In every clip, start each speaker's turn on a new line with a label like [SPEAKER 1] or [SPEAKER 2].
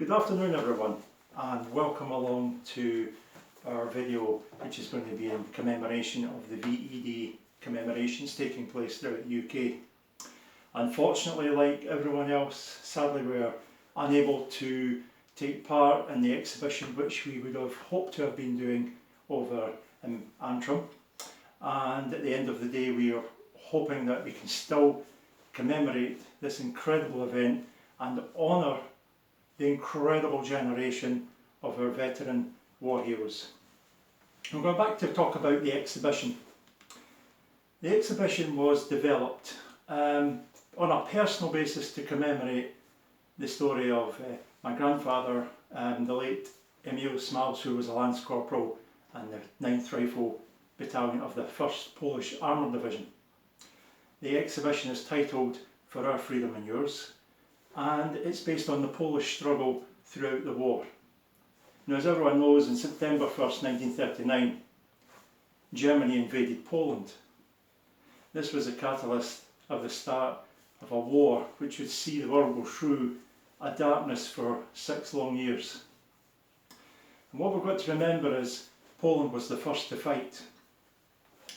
[SPEAKER 1] Good afternoon everyone, and welcome along to our video which is going to be in commemoration of the VED commemorations taking place throughout the UK. Unfortunately, like everyone else, sadly we're unable to take part in the exhibition which we would have hoped to have been doing over in Antrim, and at the end of the day we are hoping that we can still commemorate this incredible event and honour the incredible generation of our veteran war heroes. We're going back to talk about the exhibition. The exhibition was developed on a personal basis to commemorate the story of my grandfather, the late Emil Smalls, who was a Lance Corporal in the 9th Rifle Battalion of the 1st Polish Armoured Division. The exhibition is titled For Our Freedom and Yours, and it's based on the Polish struggle throughout the war. Now, as everyone knows, on September 1st, 1939, Germany invaded Poland. This was a catalyst of the start of a war which would see the world go through a darkness for 6 long years. And what we've got to remember is Poland was the first to fight.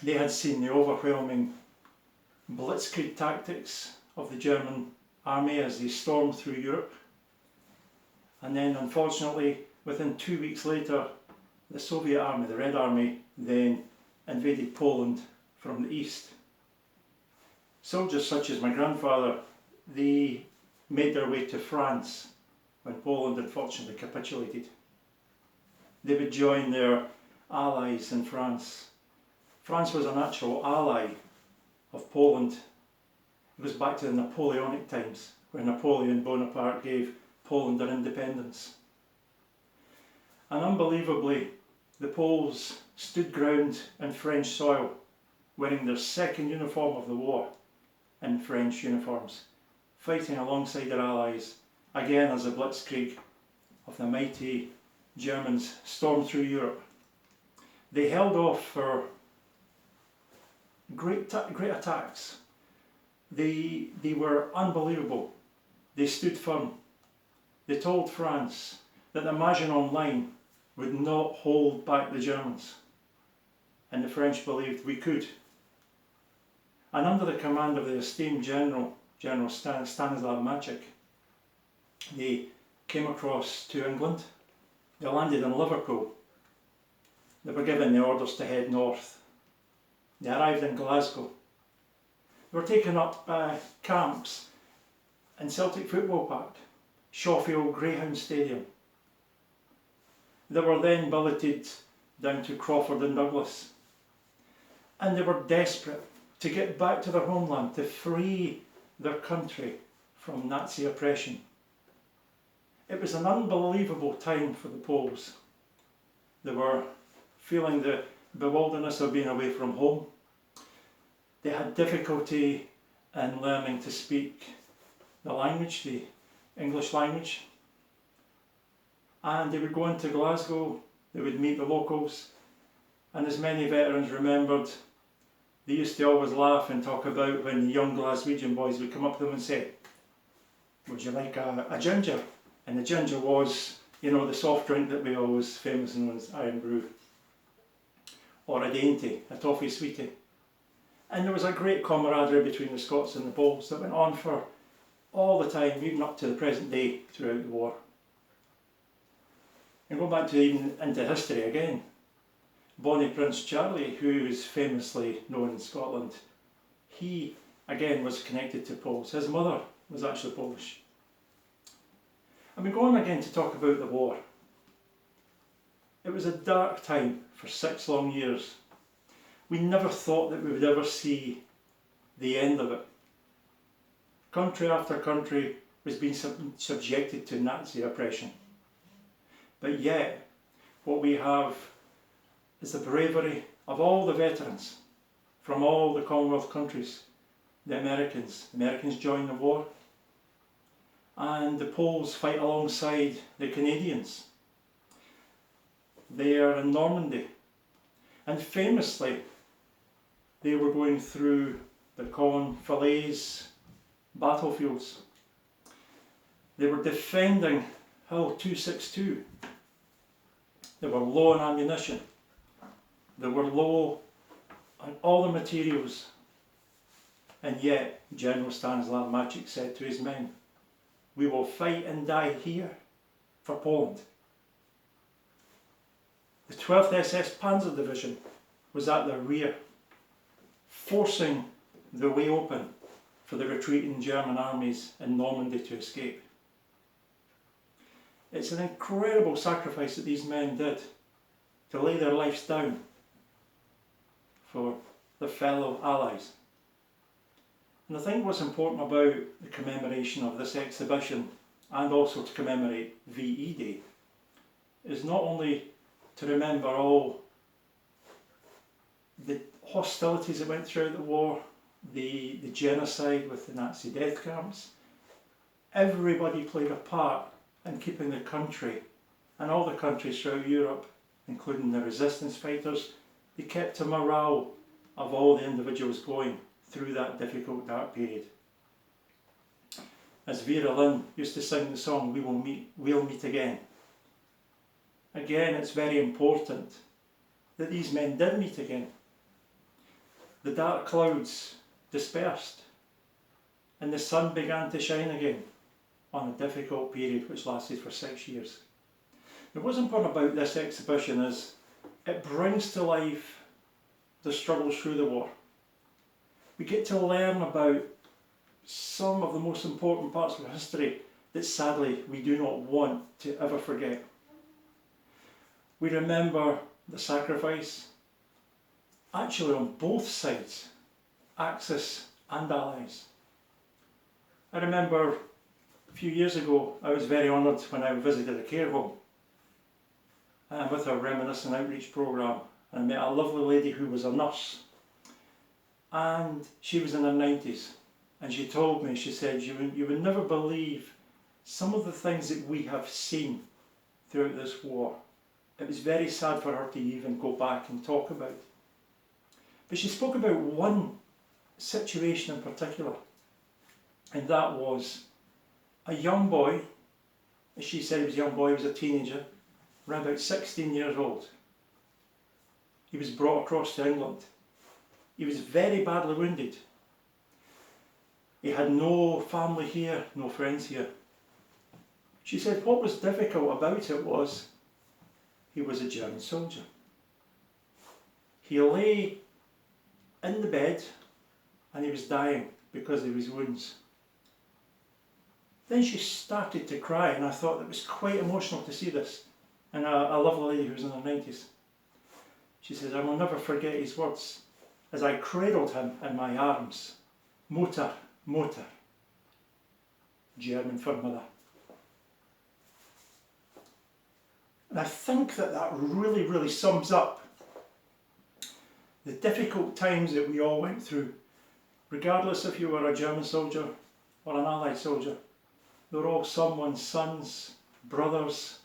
[SPEAKER 1] They had seen the overwhelming blitzkrieg tactics of the German army as they stormed through Europe, and then unfortunately within 2 weeks later the Soviet army, the Red Army, then invaded Poland from the east. Soldiers such as my grandfather, they made their way to France when Poland unfortunately capitulated. They would join their allies in France. France was a natural ally of Poland. It goes back to the Napoleonic times, where Napoleon Bonaparte gave Poland their independence. And unbelievably, the Poles stood ground in French soil, wearing their second uniform of the war in French uniforms, fighting alongside their allies, again as the blitzkrieg of the mighty Germans stormed through Europe. They held off for great attacks. They were unbelievable. They stood firm. They told France that the Maginot Line would not hold back the Germans, and the French believed we could. And under the command of the esteemed General Stanislav Maciek, they came across to England. They landed in Liverpool. They were given the orders to head north. They arrived in Glasgow. They were taking up camps in Celtic Football Park, Shawfield Greyhound Stadium. They were then billeted down to Crawford and Douglas, and they were desperate to get back to their homeland, to free their country from Nazi oppression. It was an unbelievable time for the Poles. They were feeling the bewilderness of being away from home. They had difficulty in learning to speak the language, the English language. And they would go into Glasgow, they would meet the locals, and as many veterans remembered, they used to always laugh and talk about when the young Glaswegian boys would come up to them and say, "Would you like a ginger?" And the ginger was, you know, the soft drink that we always famously known as Iron Brew, or a dainty, a toffee sweetie. And there was a great camaraderie between the Scots and the Poles that went on for all the time, even up to the present day throughout the war. And going back to even into history again, Bonnie Prince Charlie, who is famously known in Scotland, he again was connected to Poles. His mother was actually Polish. And we go on again to talk about the war. It was a dark time for 6 long years. We never thought that we would ever see the end of it. Country after country was being subjected to Nazi oppression. But yet, what we have is the bravery of all the veterans from all the Commonwealth countries. The Americans join the war, and the Poles fight alongside the Canadians. They are in Normandy, and famously they were going through the Caen Falaise battlefields. They were defending Hull 262. They were low on ammunition. They were low on all the materials. And yet, General Stanislaw Maciek said to his men, "We will fight and die here for Poland." The 12th SS Panzer Division was at their rear, forcing the way open for the retreating German armies in Normandy to escape. It's an incredible sacrifice that these men did to lay their lives down for their fellow allies. And I think what's important about the commemoration of this exhibition, and also to commemorate VE Day, is not only to remember all the hostilities that went throughout the war, the genocide with the Nazi death camps. Everybody played a part in keeping the country, and all the countries throughout Europe, including the resistance fighters, they kept the morale of all the individuals going through that difficult, dark period. As Vera Lynn used to sing the song, we'll meet again. Again, it's very important that these men did meet again. The dark clouds dispersed and the sun began to shine again on a difficult period which lasted for 6 years. Now, what's important about this exhibition is it brings to life the struggles through the war. We get to learn about some of the most important parts of history that sadly we do not want to ever forget. We remember the sacrifice, actually on both sides, Axis and Allies. I remember a few years ago I was very honoured when I visited a care home with a reminiscent outreach programme, and I met a lovely lady who was a nurse, and she was in her 90s, and she told me, she said, you would never believe some of the things that we have seen throughout this war. It was very sad for her to even go back and talk about. But she spoke about one situation in particular, and that was a young boy. As she said, he was a young boy, he was a teenager, around about 16 years old. He was brought across to England. He was very badly wounded. He had no family here, no friends here. She said what was difficult about it was he was a German soldier. He lay in the bed and he was dying because of his wounds. Then she started to cry, and I thought it was quite emotional to see this. And a lovely lady who was in her 90s. She says, "I will never forget his words as I cradled him in my arms. Mutter, Mutter," German for mother. And I think that really, really sums up the difficult times that we all went through. Regardless if you were a German soldier or an Allied soldier, they were all someone's sons, brothers,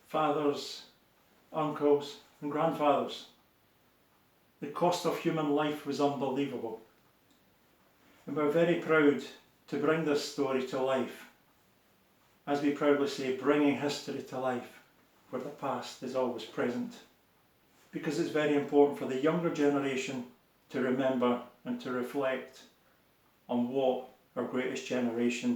[SPEAKER 1] fathers, uncles and grandfathers. The cost of human life was unbelievable. And we're very proud to bring this story to life. As we proudly say, bringing history to life where the past is always present. Because it's very important for the younger generation to remember and to reflect on what our greatest generation